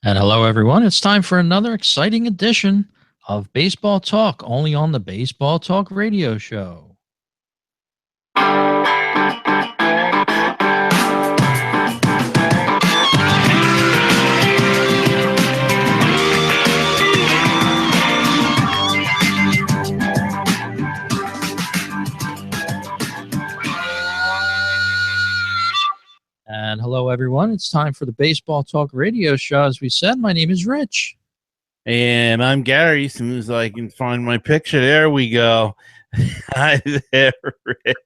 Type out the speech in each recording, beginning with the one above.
And hello, everyone. It's time for another exciting edition of Baseball Talk, only on the Baseball Talk radio show. And hello, everyone. It's time for the Baseball Talk radio show. As we said, my name is Rich. And I'm Gary. As soon as I can find my picture, there we go. Hi there, Rick.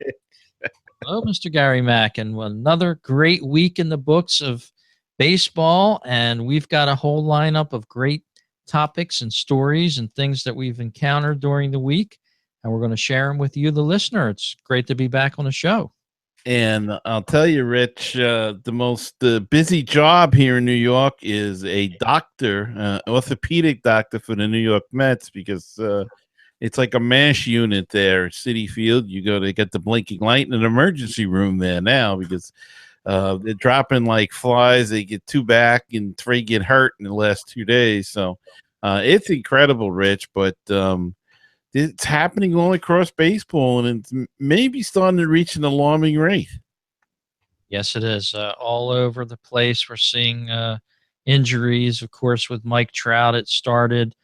Hello, Mr. Gary Mack. And another great week in the books of baseball. And we've got a whole lineup of great topics and stories and things that we've encountered during the week. And we're going to share them with you, the listener. It's great to be back on the show. And I'll tell you, Rich, the most busy job here in New York is a doctor, orthopedic doctor for the New York Mets, because it's like a MASH unit there at Citi Field. You go to get the blinking light in an emergency room there now because they're dropping like flies. They get two back and three get hurt in the last 2 days. So it's incredible, Rich, but it's happening all across baseball, and it's maybe starting to reach an alarming rate. Yes, it is. All over the place. We're seeing injuries. Of course, with Mike Trout, it started.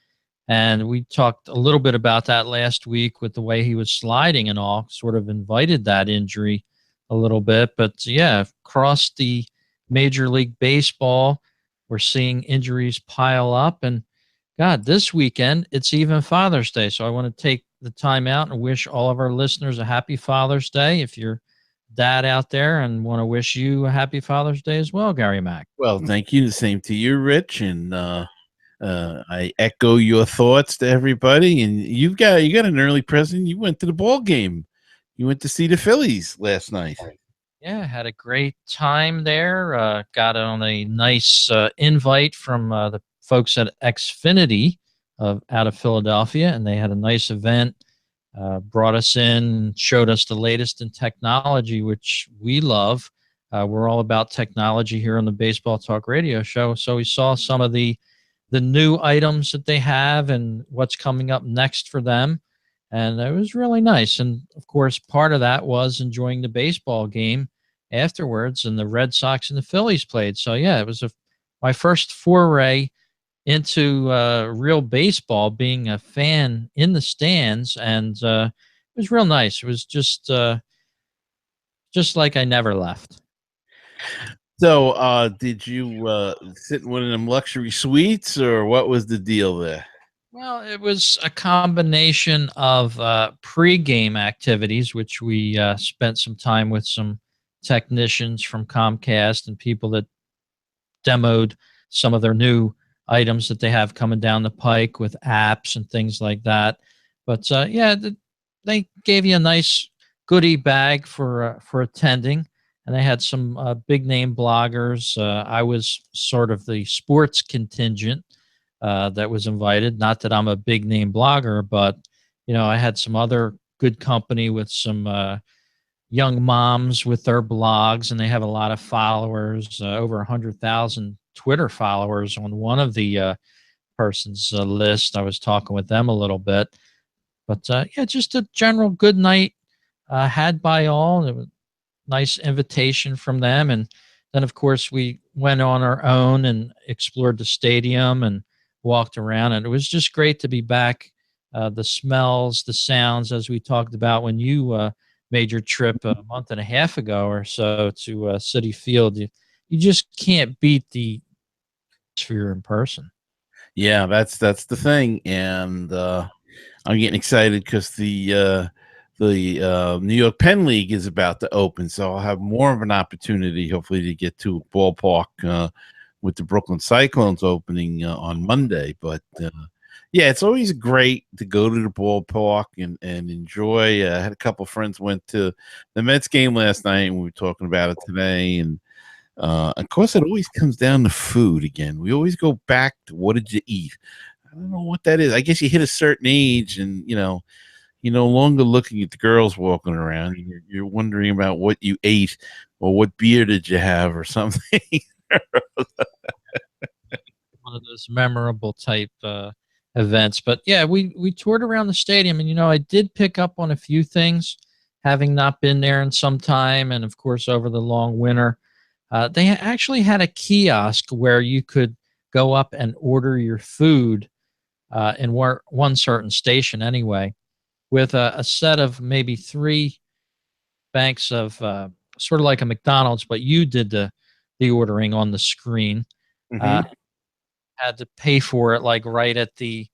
And we talked a little bit about that last week with the way he was sliding and all, sort of invited that injury a little bit. But yeah, across the Major League Baseball, we're seeing injuries pile up. And God, this weekend, it's even Father's Day. So I want to take the time out and wish all of our listeners a happy Father's Day. If you're dad out there and want to wish you a happy Father's Day as well, Gary Mack. Well, thank you. The same to you, Rich. And I echo your thoughts to everybody. And you got an early present. You went to the ball game. You went to see the Phillies last night. Yeah, had a great time there. Got on a nice invite from the folks at Xfinity out of Philadelphia, and they had a nice event. Brought us in, showed us the latest in technology, which we love. We're all about technology here on the Baseball Talk Radio Show. So we saw some of the new items that they have and what's coming up next for them. And it was really nice. And of course, part of that was enjoying the baseball game afterwards. And the Red Sox and the Phillies played. So yeah, it was my first foray into real baseball, being a fan in the stands, and it was real nice. It was just like I never left. So, did you sit in one of them luxury suites, or what was the deal there? Well, it was a combination of pre-game activities, which we spent some time with some technicians from Comcast and people that demoed some of their new items that they have coming down the pike with apps and things like that. But yeah, they gave you a nice goodie bag for attending, and they had some big name bloggers. I was sort of the sports contingent that was invited. Not that I'm a big name blogger, but I had some other good company with some young moms with their blogs, and they have a lot of followers, over 100,000 Twitter followers on one of the person's list. I was talking with them a little bit, but yeah, just a general good night had by all. It was a nice invitation from them, and then of course we went on our own and explored the stadium and walked around, and it was just great to be back. The smells, the sounds, as we talked about when you made your trip a month and a half ago or so to Citi Field. You just can't beat the atmosphere in person. Yeah, that's the thing, and I'm getting excited because the New York Penn League is about to open, so I'll have more of an opportunity, hopefully, to get to a ballpark with the Brooklyn Cyclones opening on Monday. But yeah, it's always great to go to the ballpark and enjoy. I had a couple friends went to the Mets game last night, and we were talking about it today. And of course, it always comes down to food again. We always go back to what did you eat? I don't know what that is. I guess you hit a certain age, and you're no longer looking at the girls walking around. You're wondering about what you ate or what beer did you have or something. Want those memorable type events. But yeah, we toured around the stadium, and I did pick up on a few things, having not been there in some time, and of course over the long winter. They actually had a kiosk where you could go up and order your food in one certain station anyway, with a set of maybe three banks of sort of like a McDonald's, but you did the ordering on the screen. Uh, Hmm. had to pay for it like right at the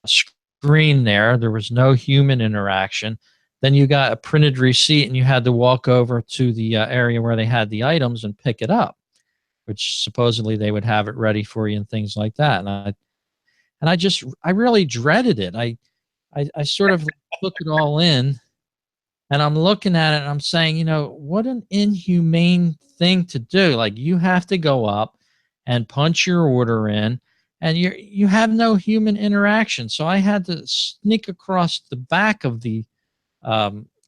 screen there. There was no human interaction. Then you got a printed receipt and you had to walk over to the area where they had the items and pick it up, which supposedly they would have it ready for you and things like that. And I really dreaded it. I sort of took it all in, and I'm looking at it and I'm saying, what an inhumane thing to do. Like, you have to go up and punch your order in, and you have no human interaction. So I had to sneak across the back of the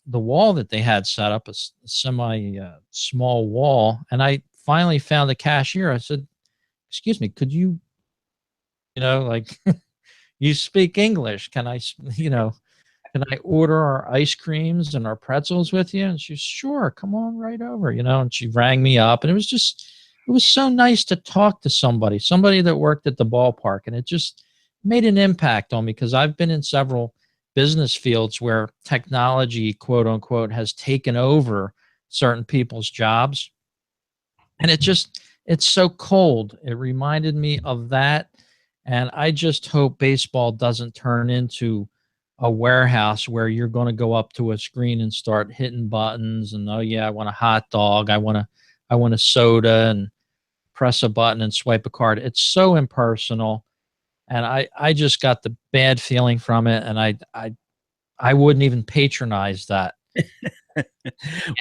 wall that they had set up, a semi small wall, and I finally found the cashier. I said, "Excuse me, could like you speak English? Can I order our ice creams and our pretzels with you?" And she's, "Sure, come on right over," and she rang me up. And it was so nice to talk to somebody that worked at the ballpark. And it just made an impact on me, because I've been in several business fields where technology, quote unquote, has taken over certain people's jobs. And it's so cold. It reminded me of that. And I just hope baseball doesn't turn into a warehouse where you're going to go up to a screen and start hitting buttons and, oh yeah, I want a hot dog, I want a soda, and press a button and swipe a card. It's so impersonal, and I just got the bad feeling from it, and I wouldn't even patronize that.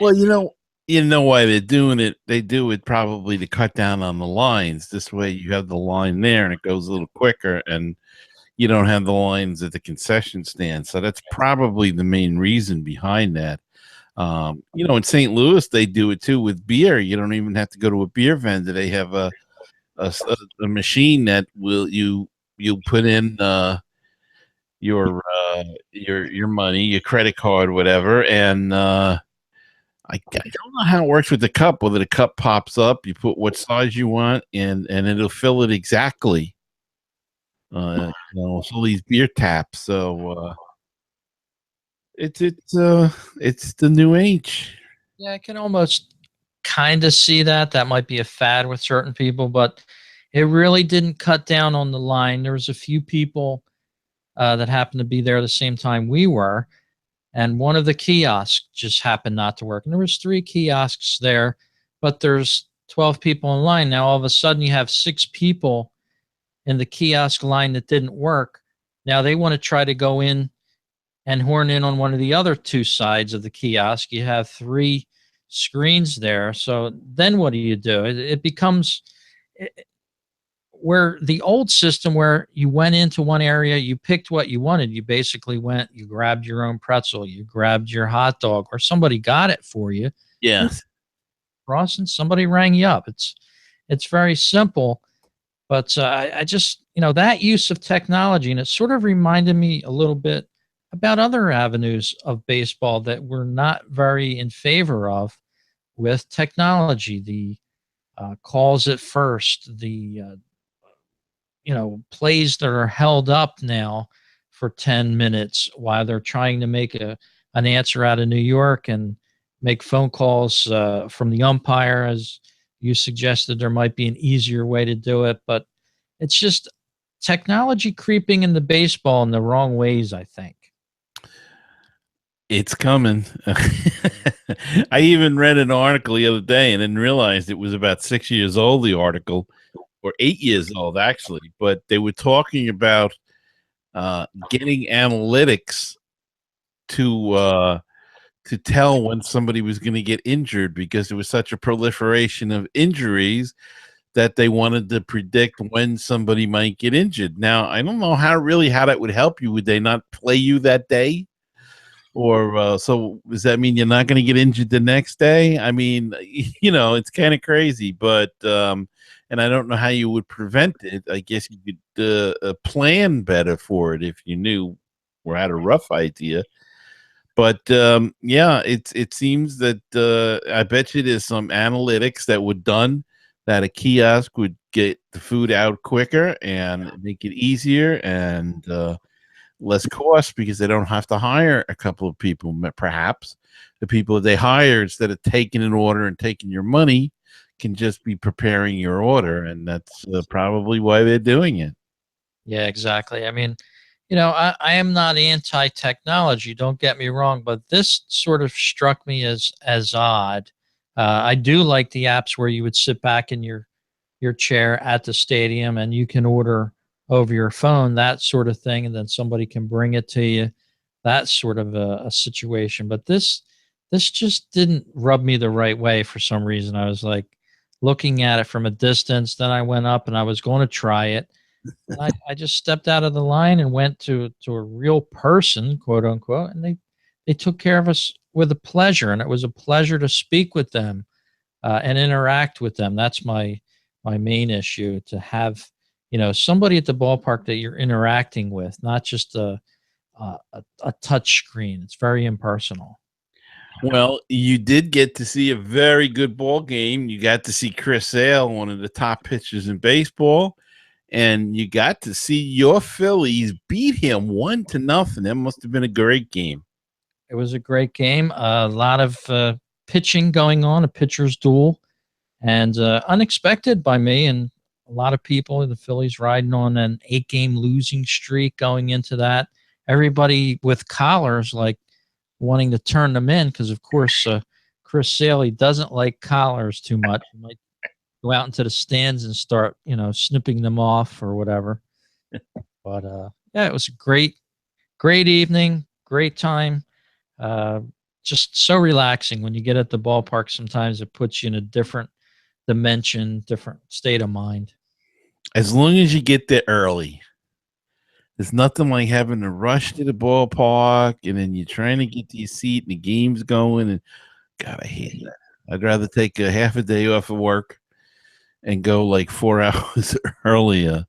Well, you know why they're doing it. They do it probably to cut down on the lines. This way, you have the line there, and it goes a little quicker, and you don't have the lines at the concession stand. So that's probably the main reason behind that. In St. Louis, they do it too with beer. You don't even have to go to a beer vendor. They have a machine that you put in your money, your credit card, whatever, and I don't know how it works with the cup. Whether the cup pops up, you put what size you want, and it'll fill it exactly. It's all these beer taps. So it's the new age. Yeah, I can almost kind of see that. That might be a fad with certain people, but it really didn't cut down on the line. There was a few people that happened to be there the same time we were, and one of the kiosks just happened not to work. And there was three kiosks there, but there's 12 people in line. Now all of a sudden you have six people in the kiosk line that didn't work. Now they want to try to go in and horn in on one of the other two sides of the kiosk. You have three screens there. So then what do you do? It becomes where the old system, where you went into one area, you picked what you wanted. You basically went, you grabbed your own pretzel, you grabbed your hot dog, or somebody got it for you. Yes. Cross, and somebody rang you up. It's very simple. But I just, that use of technology, and it sort of reminded me a little bit about other avenues of baseball that we're not very in favor of with technology. The calls at first, the plays that are held up now for 10 minutes while they're trying to make an answer out of New York, and make phone calls from the umpire, as you suggested. There might be an easier way to do it, but it's just technology creeping into baseball in the wrong ways, I think. It's coming. I even read an article the other day and then realized it was about 6 years old, the article, or 8 years old, actually. But they were talking about getting analytics to tell when somebody was going to get injured, because there was such a proliferation of injuries that they wanted to predict when somebody might get injured. Now, I don't know how that would help you. Would they not play you that day? Or so does that mean you're not going to get injured the next day? I mean, it's kind of crazy, but and I don't know how you would prevent it. I guess you could plan better for it if you knew or had a rough idea. But yeah, it seems that I bet you there's some analytics that were done that a kiosk would get the food out quicker and make it easier and less cost because they don't have to hire a couple of people. Perhaps the people they hire, instead of taking an order and taking your money, can just be preparing your order, and that's probably why they're doing it. Yeah, exactly. I mean, I am not anti-technology, don't get me wrong, but this sort of struck me as odd. I do like the apps where you would sit back in your chair at the stadium and you can order over your phone, that sort of thing, and then somebody can bring it to you. That sort of a situation. But this just didn't rub me the right way for some reason. I was like looking at it from a distance, then I went up and I was going to try it. And I just stepped out of the line and went to a real person, quote unquote, and they took care of us with a pleasure, and it was a pleasure to speak with them and interact with them. That's my main issue, to have somebody at the ballpark that you're interacting with, not just a touch screen. It's very impersonal. Well, you did get to see a very good ball game. You got to see Chris Sale, one of the top pitchers in baseball, and you got to see your Phillies beat him 1-0. That must have been a great game. It was a great game. A lot of pitching going on, a pitcher's duel, and unexpected by me and a lot of people. The Phillies riding on an 8-game losing streak going into that. Everybody with collars, like wanting to turn them in because, of course, Chris Sale doesn't like collars too much. He might go out into the stands and start, snipping them off or whatever. But yeah, it was a great evening, great time. Uh, just so relaxing when you get at the ballpark. Sometimes it puts you in a different dimension, different state of mind. As long as you get there early, there's nothing like having to rush to the ballpark and then you're trying to get to your seat and the game's going. And God, I hate that. I'd rather take a half a day off of work and go like 4 hours earlier.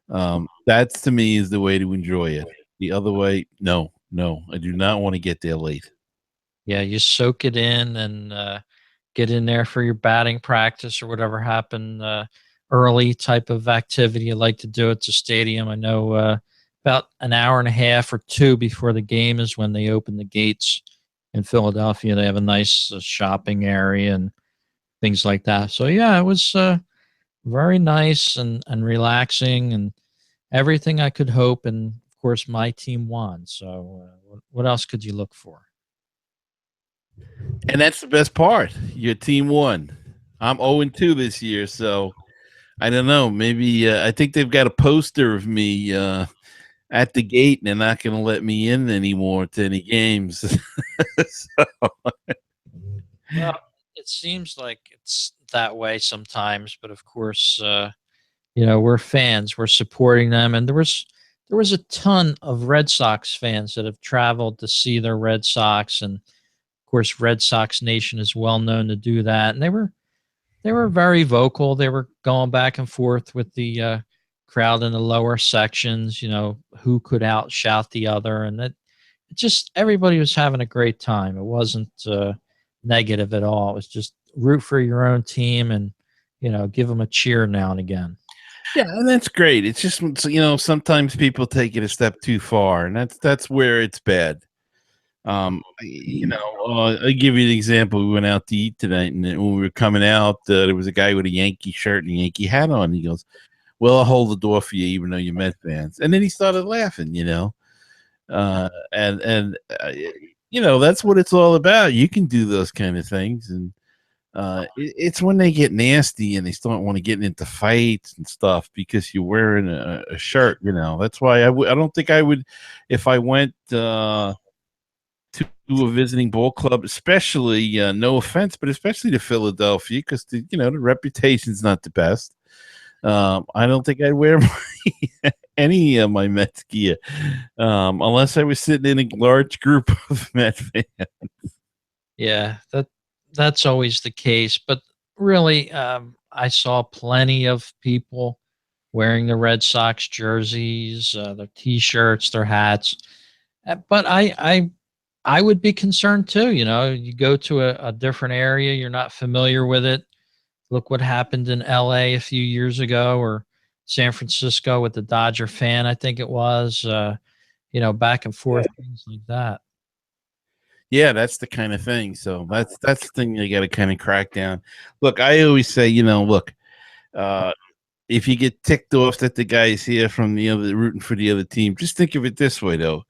That's to me is the way to enjoy it. The other way, no, I do not want to get there late. Yeah, you soak it in and get in there for your batting practice or whatever happened early type of activity you like to do at the stadium. I know about an hour and a half or two before the game is when they open the gates in Philadelphia. They have a nice shopping area and things like that. So yeah, it was very nice and relaxing and everything I could hope. And of course, my team won. So what else could you look for? And that's the best part. Your team won. I'm 0-2 this year, so I don't know. Maybe I think they've got a poster of me at the gate, and they're not going to let me in anymore to any games. So, Well, it seems like it's that way sometimes, but of course, we're fans. We're supporting them, and there was a ton of Red Sox fans that have traveled to see their Red Sox, and of course, Red Sox Nation is well known to do that. And they were very vocal. They were going back and forth with the crowd in the lower sections. Who could outshout the other, and that it just everybody was having a great time. It wasn't negative at all. It was just root for your own team and give them a cheer now and again. yeah, and that's great. It's just sometimes people take it a step too far, and that's where it's bad. I give you an example. We went out to eat tonight, and when we were coming out, there was a guy with a Yankee shirt and a Yankee hat on. He goes, "Well, I'll hold the door for you, even though you're Met fans." And then he started laughing, and that's what it's all about. You can do those kind of things, and it's when they get nasty and they start want to get into fights and stuff because you're wearing a shirt. That's why I don't think I would if I went. To a visiting ball club, especially no offense, but especially to Philadelphia, because the reputation's not the best. I don't think I'd wear any of my Mets gear unless I was sitting in a large group of Met fans. Yeah, that's always the case. But really, I saw plenty of people wearing the Red Sox jerseys, their T-shirts, their hats. But I would be concerned too. You know, you go to a different area, you're not familiar with it. Look what happened in LA a few years ago, or San Francisco with the Dodger fan, I think it was. You know, back and forth, things like that. Yeah, that's the kind of thing. So that's the thing you got to kind of crack down. Look, I always say, look, uh, if you get ticked off that the guy's here from the other rooting for the other team, just think of it this way though.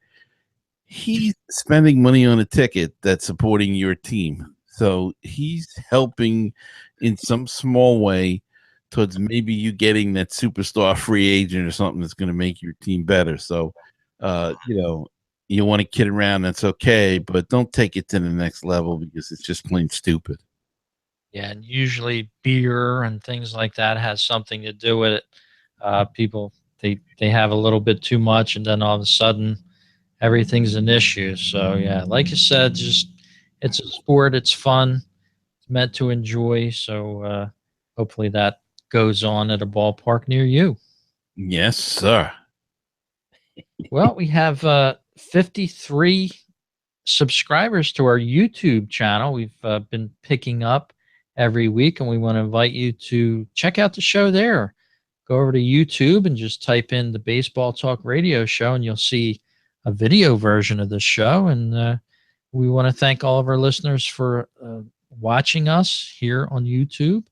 He's spending money on a ticket that's supporting your team. So he's helping in some small way towards maybe you getting that superstar free agent or something that's going to make your team better. So, you want to kid around, that's okay, but don't take it to the next level because it's just plain stupid. Yeah, and usually beer and things like that has something to do with it. People they have a little bit too much, and then all of a sudden everything's an issue. So yeah, like you said, just it's a sport. It's fun. It's meant to enjoy. So hopefully that goes on at a ballpark near you. Yes, sir. Well, we have 53 subscribers to our YouTube channel. We've been picking up every week, and we want to invite you to check out the show there. Go over to YouTube and just type in the Baseball Talk Radio Show, and you'll see a video version of the show. And we want to thank all of our listeners for watching us here on YouTube,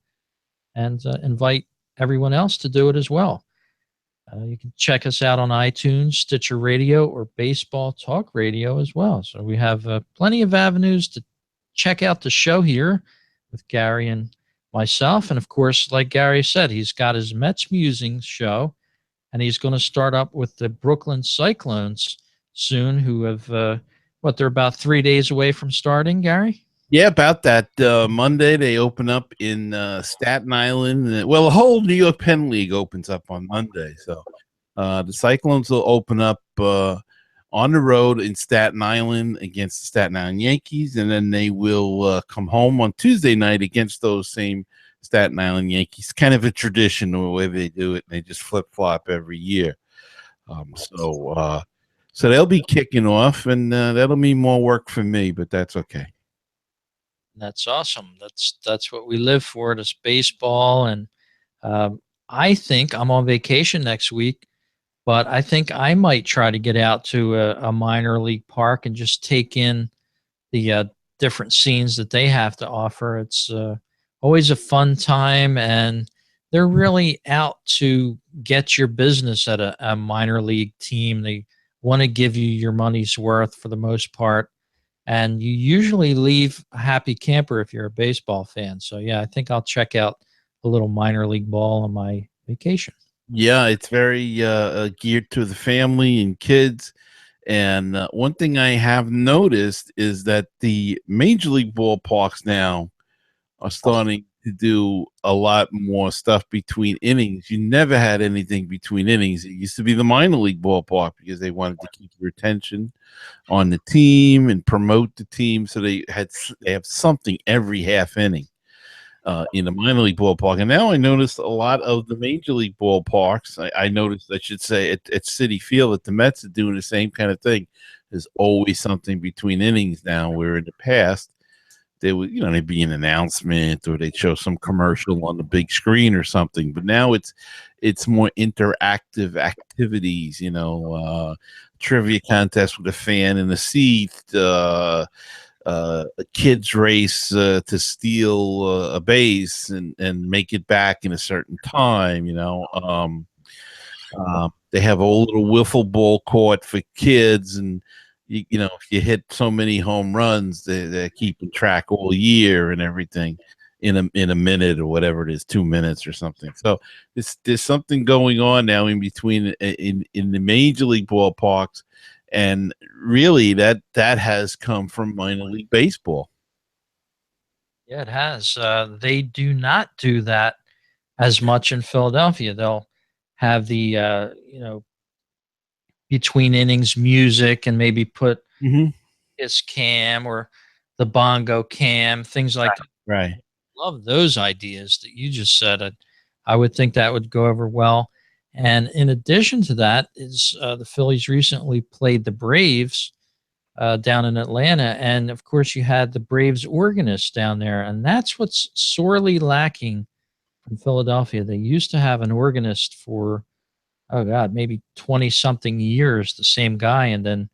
and invite everyone else to do it as well. You can check us out on iTunes, Stitcher Radio, or Baseball Talk Radio as well. So we have plenty of avenues to check out the show here with Gary and myself. And of course, like Gary said, he's got his Mets Musings show, and he's going to start up with the Brooklyn Cyclones soon, who have, they're about 3 days away from starting, Gary? Yeah, about that. Monday, they open up in Staten Island. Well, the whole New York Penn League opens up on Monday. So the Cyclones will open up on the road in Staten Island against the Staten Island Yankees, and then they will come home on Tuesday night against those same Staten Island Yankees. Kind of a tradition the way they do it. They just flip-flop every year. So they'll be kicking off, and that'll mean more work for me, but that's okay. That's awesome. That's what we live for. This baseball, and I think I'm on vacation next week, but I think I might try to get out to a minor league park and just take in the different scenes that they have to offer. It's always a fun time, and they're really out to get your business at a minor league team. They want to give you your money's worth for the most part. And you usually leave a happy camper if you're a baseball fan. So, yeah, I think I'll check out a little minor league ball on my vacation. Yeah, it's very geared to the family and kids. And one thing I have noticed is that the major league ballparks now are starting to do a lot more stuff between innings. You never had anything between innings. It used to be the minor league ballpark because they wanted to keep your attention on the team and promote the team. So they have something every half inning in the minor league ballpark. And now I noticed a lot of the major league ballparks. I noticed, I should say, at Citi Field, that the Mets are doing the same kind of thing. There's always something between innings now, where in the past they would, there'd be an announcement or they'd show some commercial on the big screen or something. But now it's more interactive activities, trivia contest with a fan in the seat, a kid's race to steal a base and make it back in a certain time. They have a little wiffle ball court for kids, and if you hit so many home runs, they're keeping track all year and everything in a minute or whatever it is, 2 minutes or something. So there's something going on now in between in the major league ballparks, and really that has come from minor league baseball. Yeah, it has. They do not do that as much in Philadelphia. They'll have the between innings music and maybe put his cam or the bongo cam, things like that. Right. love those ideas that you just said. I would think that would go over well. And in addition to that, is the Phillies recently played the Braves down in Atlanta, and of course you had the Braves organist down there, and that's what's sorely lacking from Philadelphia. They used to have an organist for, oh God, maybe 20 something years, the same guy, and then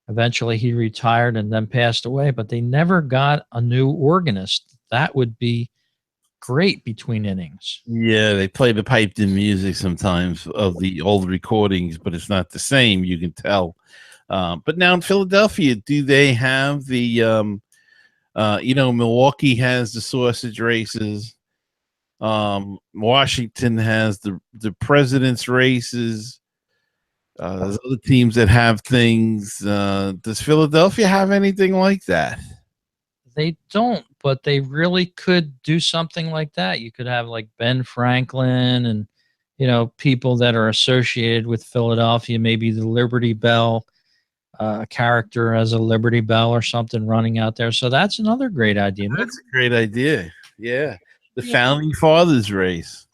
eventually he retired and then passed away, but they never got a new organist. That would be great between innings. Yeah, they play the piped in music sometimes of the old recordings, but it's not the same. You can tell. But now in Philadelphia, do they have the, Milwaukee has the sausage races. Washington has the president's races. There's other teams that have things. Does Philadelphia have anything like that? They don't, but they really could do something like that. You could have like Ben Franklin and, people that are associated with Philadelphia, maybe the Liberty Bell, a character as a Liberty Bell or something running out there. So that's another great idea. That's a great idea. Yeah. The Yeah. Founding Fathers race.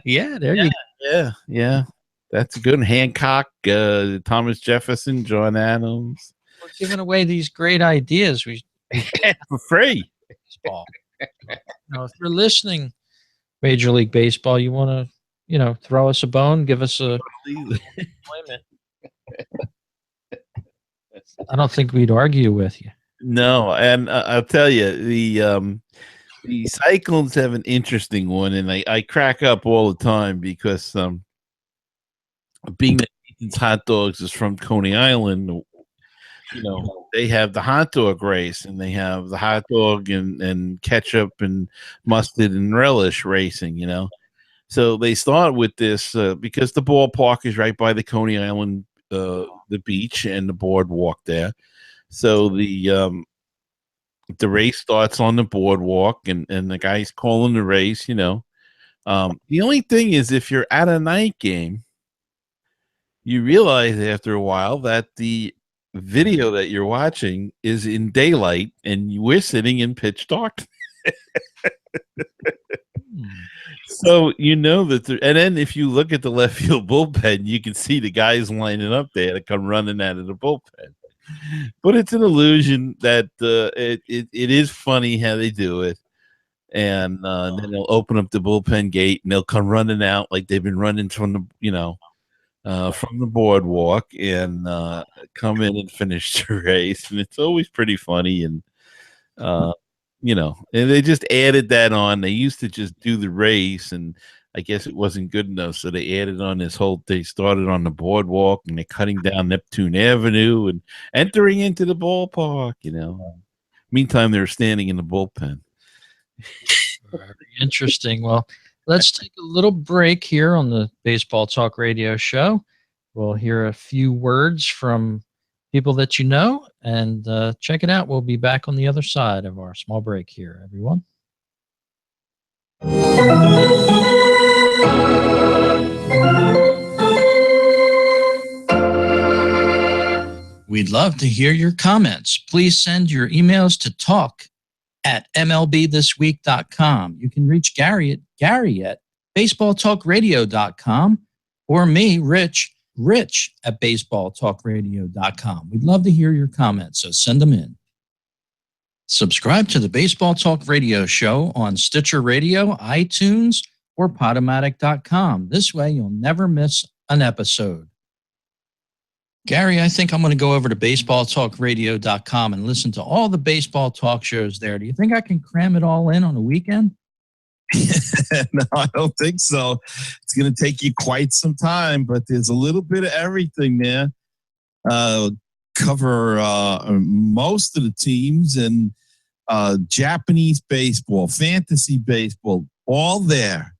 Yeah, there you go. Yeah. That's a good one. Hancock, Thomas Jefferson, John Adams. We're giving away these great ideas. We for free. Baseball. If you're listening, Major League Baseball, you want to, throw us a bone, give us a employment. I don't think we'd argue with you. No, and I'll tell you, the Cyclones have an interesting one, and I crack up all the time because being that Nathan's Hot Dogs is from Coney Island, they have the hot dog race, and they have the hot dog and ketchup and mustard and relish racing, So they start with this because the ballpark is right by the Coney Island, the beach and the boardwalk there. So the race starts on the boardwalk, and the guy's calling the race, The only thing is, if you're at a night game, you realize after a while that the video that you're watching is in daylight, and we're sitting in pitch dark. So that, and then if you look at the left field bullpen, you can see the guys lining up there to come running out of the bullpen. But it's an illusion that it is funny how they do it, and then they'll open up the bullpen gate and they'll come running out like they've been running from from the boardwalk and come in and finish the race, and it's always pretty funny. And and they just added that on. They used to just do the race, and I guess it wasn't good enough, so they added on this whole. They started on the boardwalk, and they're cutting down Neptune Avenue and entering into the ballpark. Meantime, they're standing in the bullpen. Very interesting. Well, let's take a little break here on the Baseball Talk Radio Show. We'll hear a few words from people that you know, and check it out. We'll be back on the other side of our small break here, everyone. We'd love to hear your comments. Please send your emails to talk@mlbthisweek.com. You can reach Gary at baseballtalkradio.com, or me, Rich at baseballtalkradio.com. We'd love to hear your comments, so send them in. Subscribe to the Baseball Talk Radio Show on Stitcher Radio, iTunes, or Podomatic.com. This way, you'll never miss an episode. Gary, I think I'm going to go over to baseballtalkradio.com and listen to all the baseball talk shows there. Do you think I can cram it all in on a weekend? No, I don't think so. It's going to take you quite some time, but there's a little bit of everything there. Cover most of the teams, and Japanese baseball, fantasy baseball, all there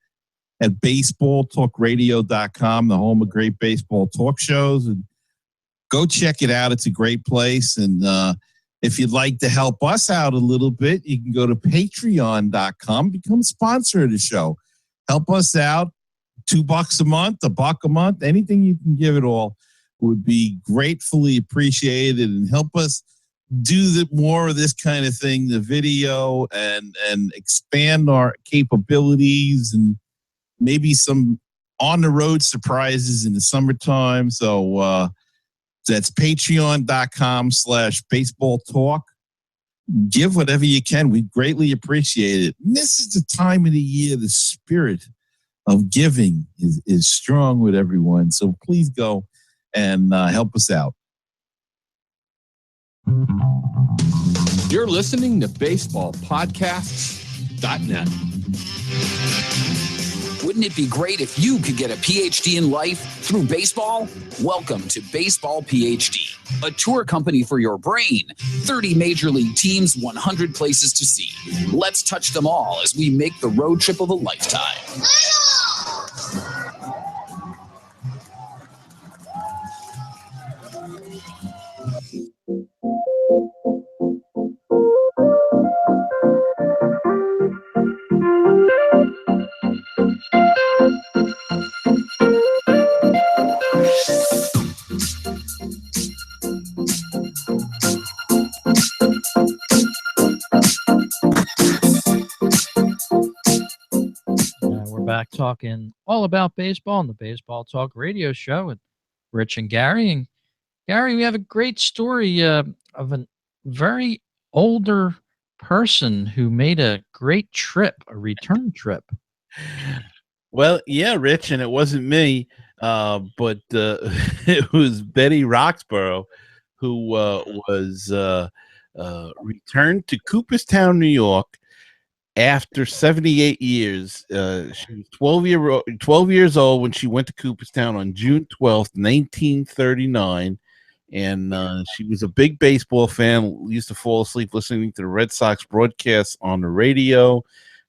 at baseballtalkradio.com, the home of great baseball talk shows. And go check it out. It's a great place. And if you'd like to help us out a little bit, you can go to patreon.com, become a sponsor of the show. Help us out. $2 a month, $1 a month, anything you can give it all would be gratefully appreciated, and help us do more of this kind of thing, the video, and expand our capabilities, and maybe some on the road surprises in the summertime. So that's patreon.com/baseball talk. Give whatever you can. We greatly appreciate it. And this is the time of the year, the spirit of giving is strong with everyone. So please go and help us out. You're listening to baseballpodcasts.net. Wouldn't it be great if you could get a PhD in life through baseball? Welcome to Baseball PhD, a tour company for your brain. 30 major league teams, 100 places to see. Let's touch them all as we make the road trip of a lifetime. We're back talking all about baseball on the Baseball Talk radio show with Rich and Gary. And Gary, we have a great story of a very older person who made a great trip, a return trip. Well, yeah, Rich, and it wasn't me, but it was Betty Roxborough, who was returned to Cooperstown, New York, after 78 years. She was 12 years old when she went to Cooperstown on June 12th, 1939. And she was a big baseball fan, used to fall asleep listening to the Red Sox broadcasts on the radio.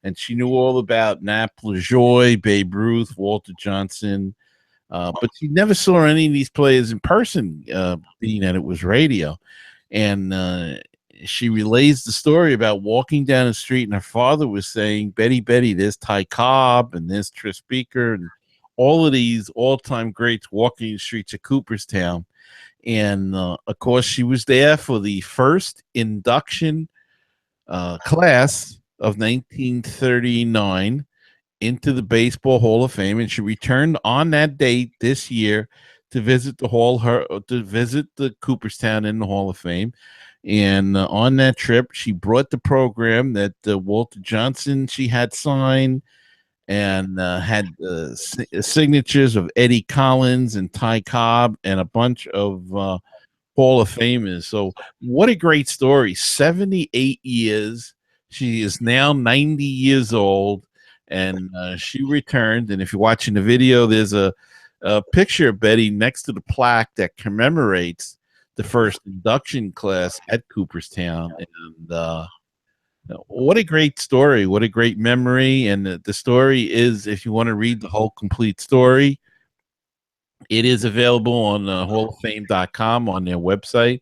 And she knew all about Nap Lajoie, Babe Ruth, Walter Johnson. But she never saw any of these players in person, being that it was radio. And she relays the story about walking down the street, and her father was saying, Betty, Betty, there's Ty Cobb, and there's Tris Speaker, and all of these all-time greats walking the streets of Cooperstown. And, of course, she was there for the first induction class of 1939 into the Baseball Hall of Fame, and she returned on that date this year to visit the Cooperstown in the Hall of Fame. And on that trip, she brought the program that Walter Johnson she had signed, and had signatures of Eddie Collins and Ty Cobb and a bunch of Hall of Famers. So what a great story. 78 years. She is now 90 years old, and she returned. And if you're watching the video, there's a picture of Betty next to the plaque that commemorates the first induction class at Cooperstown. And what a great story. What a great memory. And the story is, if you want to read the whole complete story, it is available on halloffame.com on their website.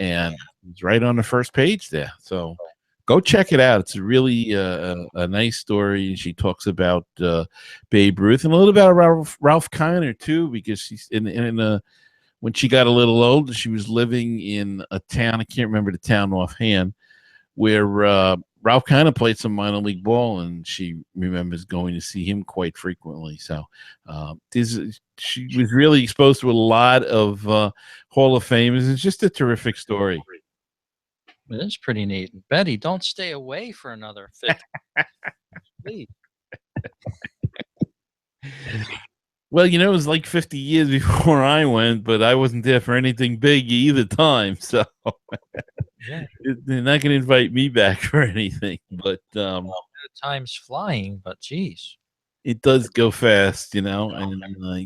And it's right on the first page there. So go check it out. It's really a nice story. She talks about Babe Ruth and a little about Ralph Kiner, too, because she's when she got a little older, she was living in a town, I can't remember the town offhand, where Ralph Kiner played some minor league ball, and she remembers going to see him quite frequently. So she was really exposed to a lot of Hall of Famers. It's just a terrific story. It is pretty neat. Betty, don't stay away for another 50. Please. Well, it was like 50 years before I went, but I wasn't there for anything big either time. So Yeah. they're not going to invite me back for anything. But Time's flying, but geez. it does go fast, and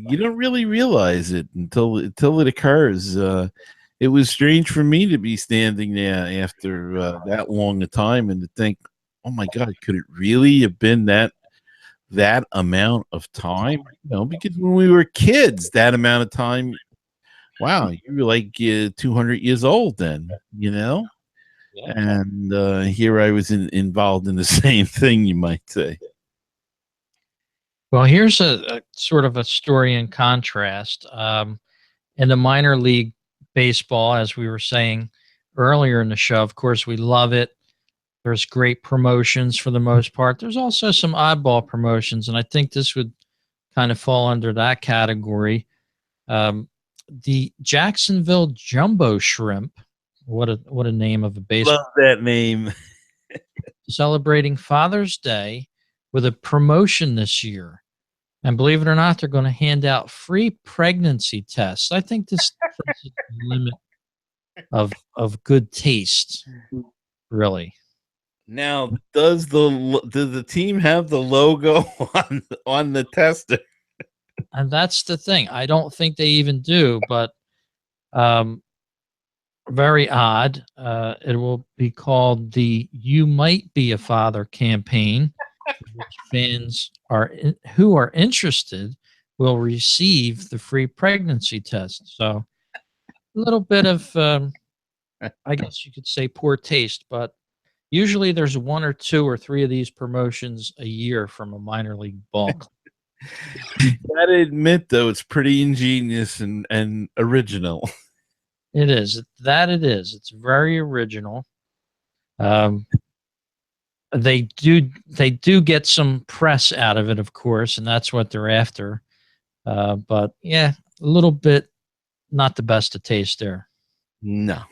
you don't really realize it until it occurs. It was strange for me to be standing there after that long a time and to think, oh my God, could it really have been that amount of time? Because when we were kids, that amount of time, wow, you were like 200 years old then, Yeah. And here I was involved in the same thing, you might say. Well, here's a sort of a story in contrast. In the minor league baseball, as we were saying, earlier in the show. Of course, we love it. There's great promotions for the most part. There's also some oddball promotions, and I think this would kind of fall under that category. The Jacksonville Jumbo Shrimp. What a name of a baseball. Love that name. Celebrating Father's Day with a promotion this year. And believe it or not, they're going to hand out free pregnancy tests. I think this is the limit of good taste, really. Now, does the team have the logo on the tester? And that's the thing. I don't think they even do, but very odd. It will be called the "You Might Be a Father" campaign, which fans who are interested will receive the free pregnancy test. So a little bit of, I guess you could say, poor taste, but usually there's 1 or 2 or 3 of these promotions a year from a minor league ball club. Gotta admit, though, it's pretty ingenious and original. It is. It is. It's very original. They do get some press out of it, of course, and that's what they're after. But yeah, a little bit not the best of taste there. No.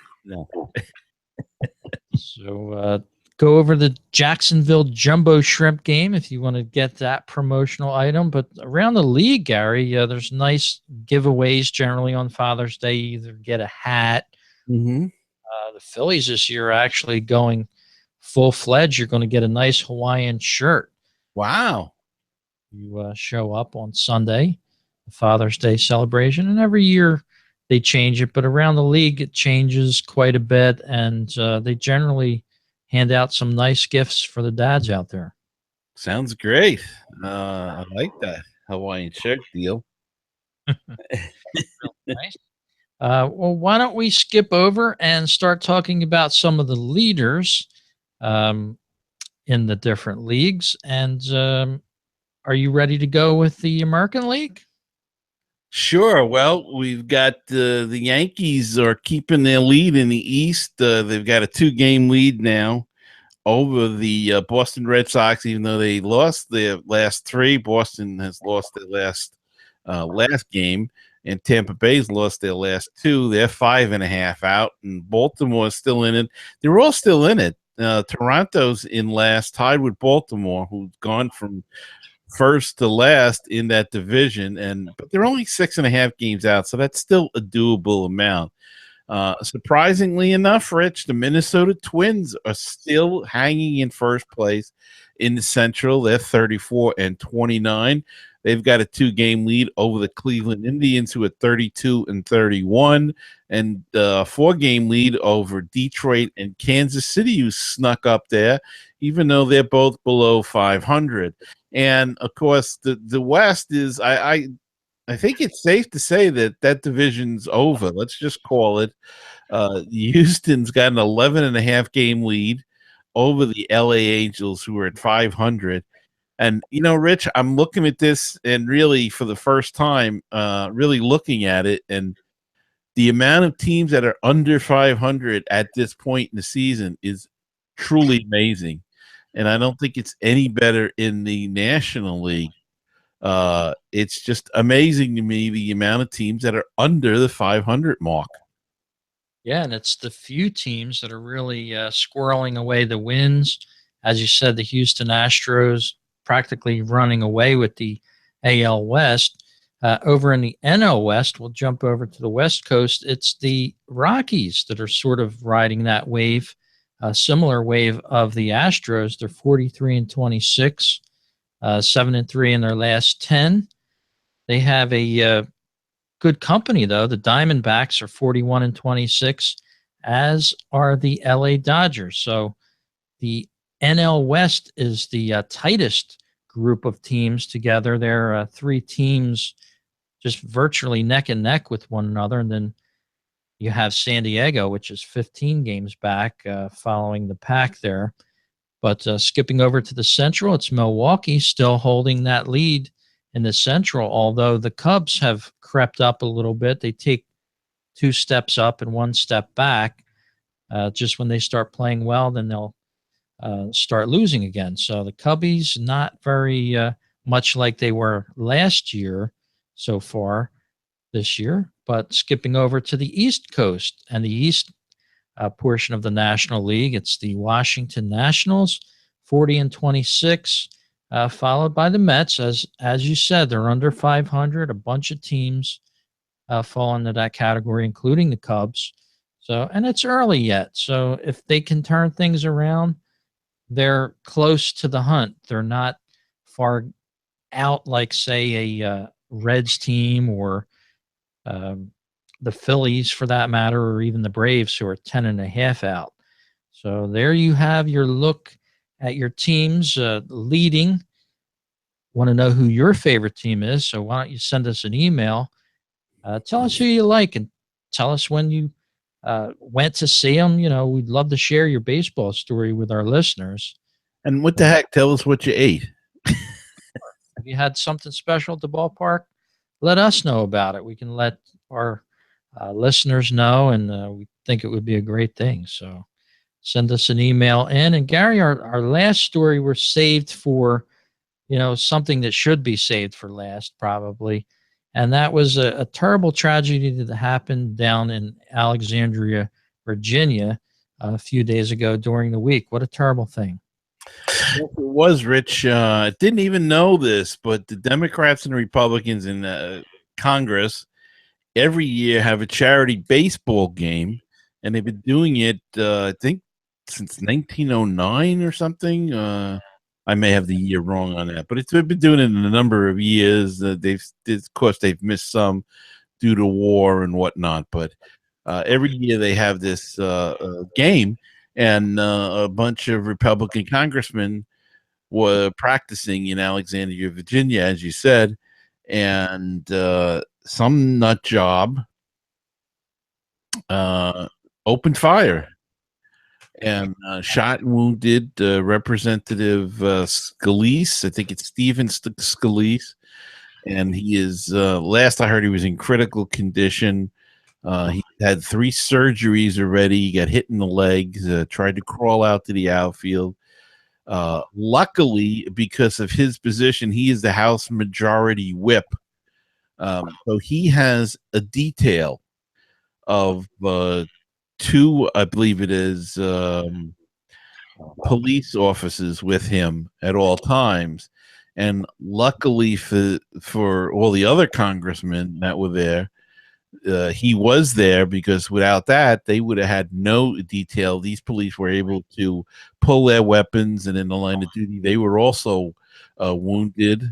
So go over the Jacksonville Jumbo Shrimp game if you want to get that promotional item. But around the league, Gary, there's nice giveaways generally on Father's Day. You either get a hat. Mm-hmm. The Phillies this year are actually going full-fledged. You're going to get a nice Hawaiian shirt. Wow. You show up on Sunday, the Father's Day celebration, and every year they change it. But around the league, it changes quite a bit, and they generally hand out some nice gifts for the dads out there. Sounds great. I like that Hawaiian shirt deal. Nice. Well, why don't we skip over and start talking about some of the leaders in the different leagues? And are you ready to go with the American League? Sure. Well, we've got the Yankees are keeping their lead in the East. They've got a 2-game lead now over the Boston Red Sox, even though they lost their last 3. Boston has lost their last game, and Tampa Bay's lost their last 2. They're 5.5 out, and Baltimore's still in it. They're all still in it. Toronto's in last, tied with Baltimore, who's gone from first to last in that division, but they're only 6.5 games out, so that's still a doable amount. Surprisingly enough, Rich, the Minnesota Twins are still hanging in first place in the Central. They're 34-29. They've got a 2-game lead over the Cleveland Indians, who are 32-31, and a 4-game lead over Detroit and Kansas City, who snuck up there, even though they're both below 500. And of course, the West is, I think it's safe to say that division's over. Let's just call it. Houston's got an 11.5 game lead over the LA Angels, who are at 500. And, Rich, I'm looking at this and really for the first time, really looking at it, and the amount of teams that are under 500 at this point in the season is truly amazing. And I don't think it's any better in the National League. It's just amazing to me the amount of teams that are under the 500 mark. Yeah, and it's the few teams that are really squirreling away the wins. As you said, the Houston Astros practically running away with the AL West. Over in the NL West, we'll jump over to the West Coast. It's the Rockies that are sort of riding that wave, a similar wave of the Astros. They're 43-26, 7-3 in their last 10. They have a good company, though. The Diamondbacks are 41-26, as are the LA Dodgers. So the NL West is the tightest group of teams together. There are 3 teams just virtually neck and neck with one another. And then you have San Diego, which is 15 games back, following the pack there. But skipping over to the Central, it's Milwaukee still holding that lead in the Central, although the Cubs have crept up a little bit. They take 2 steps up and 1 step back. Just when they start playing well, then they'll start losing again. So the Cubbies, not very much like they were last year so far this year, but skipping over to the East Coast and the East portion of the National League, it's the Washington Nationals, 40-26, followed by the Mets. As you said, they're under 500. A bunch of teams fall into that category, including the Cubs. So, and it's early yet. So if they can turn things around, they're close to the hunt. They're not far out like, say, a Reds team or the Phillies, for that matter, or even the Braves, who are 10.5 out. So there you have your look at your teams leading. Want to know who your favorite team is? So why don't you send us an email? Tell us who you like and tell us when you went to see them. You know, we'd love to share your baseball story with our listeners. And what the heck? Tell us what you ate. If you had something special at the ballpark, let us know about it. We can let our listeners know, and we think it would be a great thing. So send us an email in. And Gary, our last story were saved for, something that should be saved for last, probably. And that was a terrible tragedy that happened down in Alexandria, Virginia, a few days ago during the week. What a terrible thing. Yes, it was, Rich. Didn't even know this, but the Democrats and Republicans in Congress every year have a charity baseball game, and they've been doing it, I think, since 1909 or something. I may have the year wrong on that, but they've been doing it in a number of years. Of course, they've missed some due to war and whatnot, but every year they have this game, and a bunch of Republican congressmen were practicing in Alexandria, Virginia, as you said, and some nut job opened fire and shot and wounded Representative Scalise. I think it's Stephen Scalise, and he is, last I heard, he was in critical condition. He had 3 surgeries already. He got hit in the legs, tried to crawl out to the outfield. Luckily, because of his position, he is the House Majority Whip. So he has a detail of 2, I believe it is, police officers with him at all times. And luckily for all the other congressmen that were there, he was there, because without that, they would have had no detail. These police were able to pull their weapons, and in the line of duty, they were also wounded,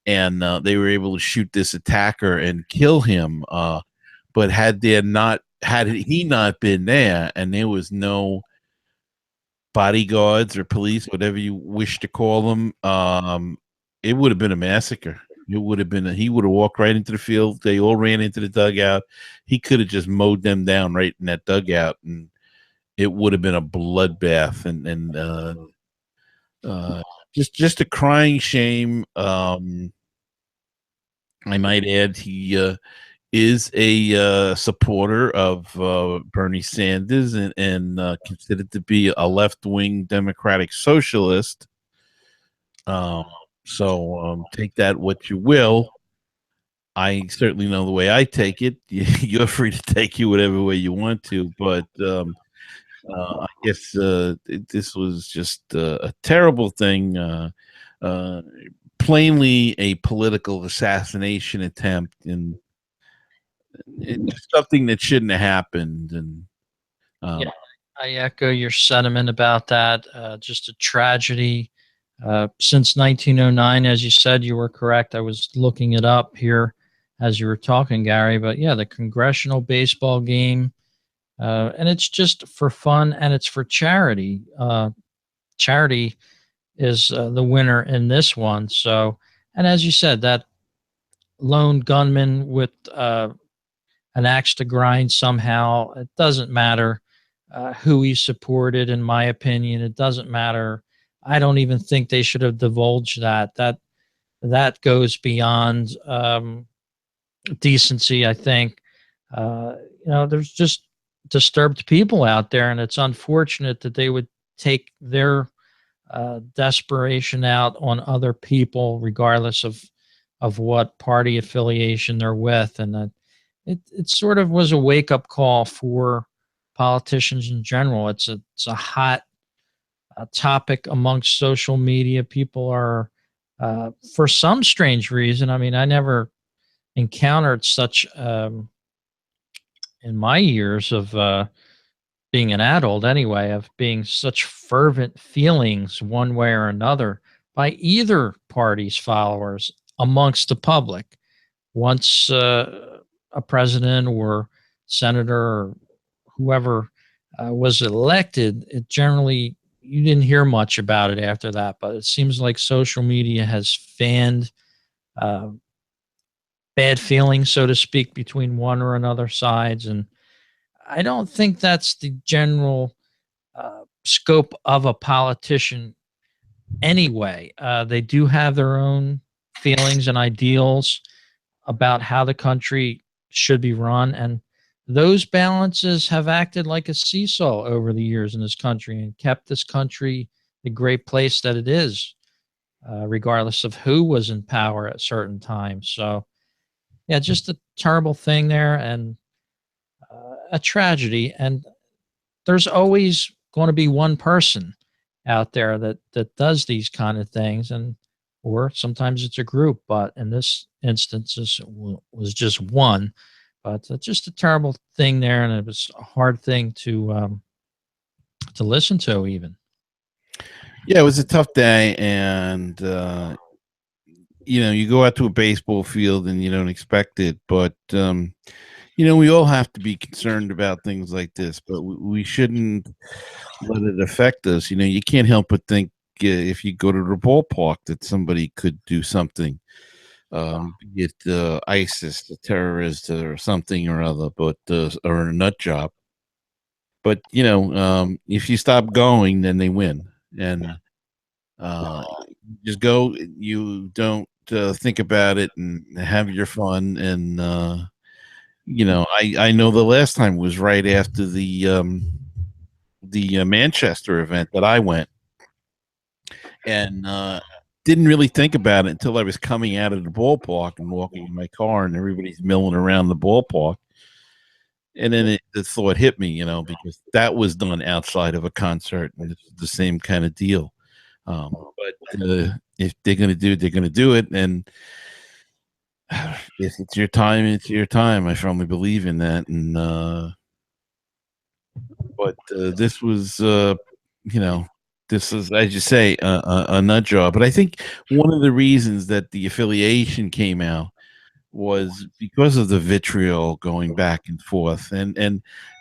and they were able to shoot this attacker and kill him. But had he not been there, and there was no bodyguards or police, whatever you wish to call them, it would have been a massacre. It would have been he would have walked right into the field. They all ran into the dugout. He could have just mowed them down right in that dugout, and it would have been a bloodbath. And just a crying shame. I might add, he is a supporter of Bernie Sanders and considered to be a left-wing Democratic socialist. So take that what you will. I certainly know the way I take it. You're free to take it whatever way you want to, but I guess this was just a terrible thing. Plainly a political assassination attempt, and it's something that shouldn't have happened. And yeah, I echo your sentiment about that. Just a tragedy. Since 1909, as you said, you were correct. I was looking it up here as you were talking, Gary. But yeah, the congressional baseball game, and it's just for fun, and it's for charity. Charity is the winner in this one. So, and as you said, that lone gunman with an axe to grind somehow, it doesn't matter who he supported, in my opinion. It doesn't matter. I don't even think they should have divulged that. That goes beyond decency, I think. There's just disturbed people out there, and it's unfortunate that they would take their desperation out on other people, regardless of what party affiliation they're with, and it sort of was a wake up call for politicians in general. It's a hot topic amongst social media. People are, for some strange reason. I mean, I never encountered such in my years of being an adult anyway, of being such fervent feelings one way or another by either party's followers amongst the public. Once a president or senator or whoever was elected, it generally, you didn't hear much about it after that. But it seems like social media has fanned uh, bad feelings, so to speak, between one or another sides. And I don't think that's the general scope of a politician anyway. They do have their own feelings and ideals about how the country should be run. And those balances have acted like a seesaw over the years in this country and kept this country the great place that it is, regardless of who was in power at certain times. So, yeah, just a terrible thing there, and a tragedy. And there's always going to be one person out there that does these kind of things, and or sometimes it's a group. But in this instance, this was just one. But just a terrible thing there, and it was a hard thing to listen to, even. Yeah, it was a tough day, and you go out to a baseball field and you don't expect it, but we all have to be concerned about things like this, but we shouldn't let it affect us. You can't help but think if you go to the ballpark that somebody could do something, be it ISIS, a terrorist, or something or other, but or a nut job. But if you stop going, then they win, and just go. You don't think about it and have your fun. And I know the last time was right after the Manchester event that I went, and didn't really think about it until I was coming out of the ballpark and walking in my car, and everybody's milling around the ballpark. And then the thought hit me, because that was done outside of a concert, and it's the same kind of deal. But if they're going to do it, they're going to do it. And if it's your time, it's your time. I firmly believe in that. And but this was, this is, as you say, a nut job. But I think one of the reasons that the affiliation came out was because of the vitriol going back and forth, and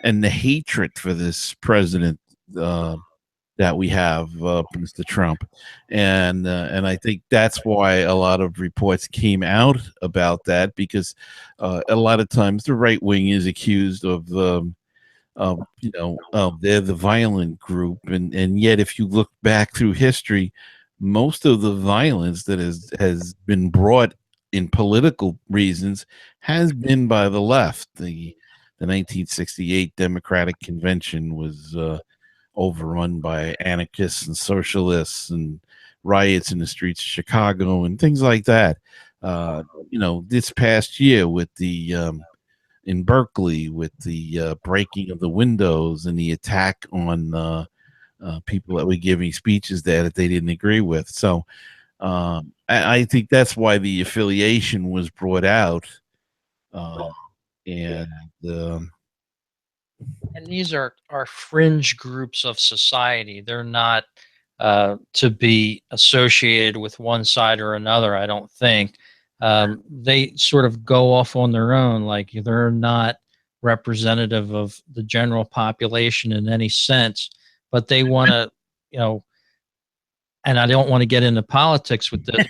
the hatred for this president that we have, Mr. Trump, and I think that's why a lot of reports came out about that, because a lot of times the right wing is accused of they're the violent group, and yet if you look back through history, most of the violence that has been brought in political reasons has been by the left. The 1968 Democratic Convention was overrun by anarchists and socialists, and riots in the streets of Chicago and things like that. This past year with the in Berkeley, with the breaking of the windows and the attack on people that were giving speeches there that they didn't agree with. So I think that's why the affiliation was brought out, and these are fringe groups of society. They're not to be associated with one side or another, I don't think. They sort of go off on their own. Like, they're not representative of the general population in any sense, but they want to, and I don't want to get into politics with the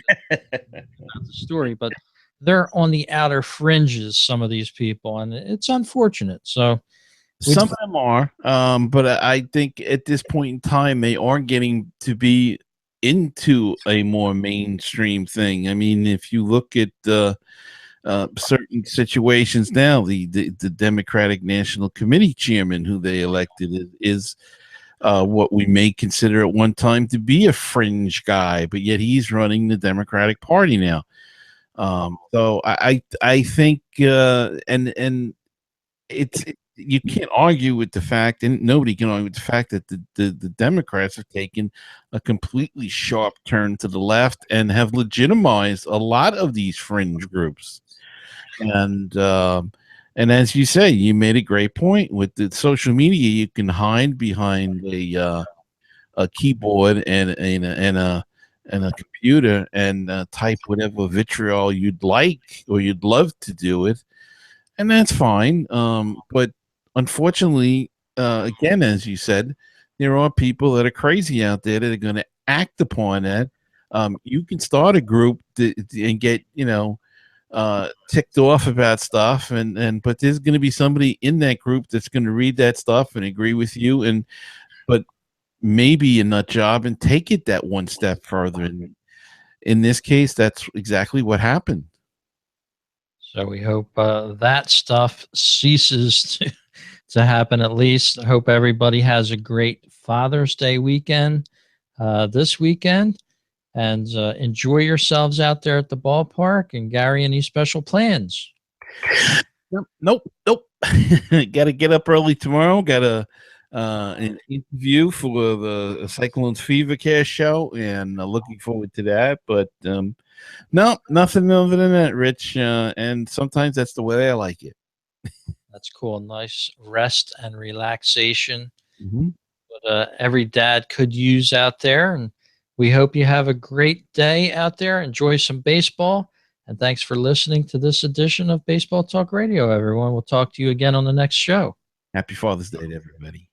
story, but they're on the outer fringes, some of these people, and it's unfortunate. So some of them are, but I think at this point in time, they are getting to be into a more mainstream thing. I mean, if you look at certain situations now. The Democratic National Committee chairman, who they elected, is what we may consider at one time to be a fringe guy, but yet he's running the Democratic Party now. So I think and it's you can't argue with the fact, and nobody can argue with the fact that the Democrats have taken a completely sharp turn to the left and have legitimized a lot of these fringe groups. And as you say, you made a great point with the social media. You can hide behind a keyboard and a computer and type whatever vitriol you'd like or you'd love to do it, and that's fine. But unfortunately, again, as you said, there are people that are crazy out there that are going to act upon that. You can start a group and get ticked off about stuff, but there's going to be somebody in that group that's going to read that stuff and agree with you, but maybe a nut job and take it that one step further. And in this case, that's exactly what happened. So we hope that stuff ceases to happen at least. I hope everybody has a great Father's Day weekend this weekend, and enjoy yourselves out there at the ballpark. And Gary, any special plans? Nope. Got to get up early tomorrow. Got an interview for the Cyclones FeverCast show, and looking forward to that. But no, nothing other than that, Rich. And sometimes that's the way I like it. That's cool. Nice rest and relaxation. Mm-hmm. But every dad could use out there. And we hope you have a great day out there. Enjoy some baseball. And thanks for listening to this edition of Baseball Talk Radio, everyone. We'll talk to you again on the next show. Happy Father's Day to everybody.